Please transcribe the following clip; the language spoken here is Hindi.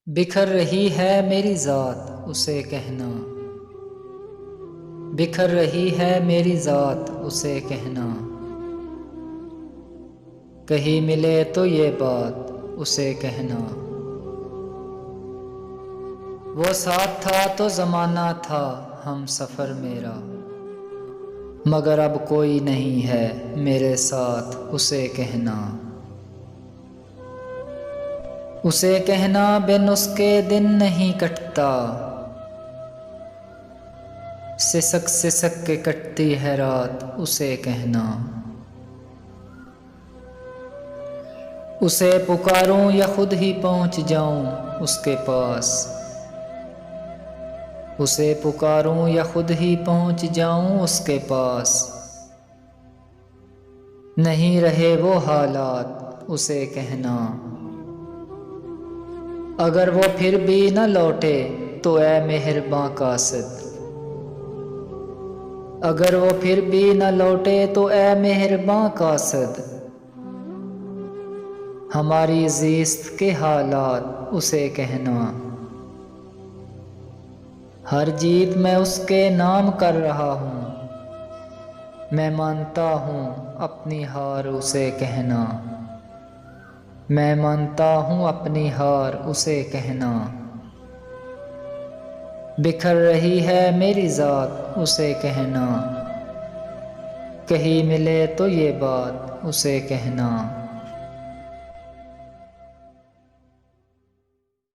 बिखर रही है मेरी ज़ात उसे कहना। बिखर रही है मेरी ज़ात उसे कहना। कहीं मिले तो ये बात उसे कहना। वो साथ था तो ज़माना था हम सफ़र मेरा, मगर अब कोई नहीं है मेरे साथ उसे कहना। उसे कहना बिन उसके दिन नहीं कटता, सिसक सिसक के कटती है रात उसे कहना। उसे पुकारूं या खुद ही पहुंच जाऊं उसके पास, उसे पुकारूं या खुद ही पहुंच जाऊं उसके पास। नहीं रहे वो हालात उसे कहना। अगर वो फिर भी न लौटे तो ऐ मेहरबां कासिद, अगर वो फिर भी न लौटे तो ऐ मेहरबां कासिद। हमारी ज़िस्त के हालात उसे कहना। हर जीत मैं उसके नाम कर रहा हूँ, मैं मानता हूँ अपनी हार उसे कहना। मैं मानता हूँ अपनी हार उसे कहना। बिखर रही है मेरी ज़ात उसे कहना। कहीं मिले तो ये बात उसे कहना।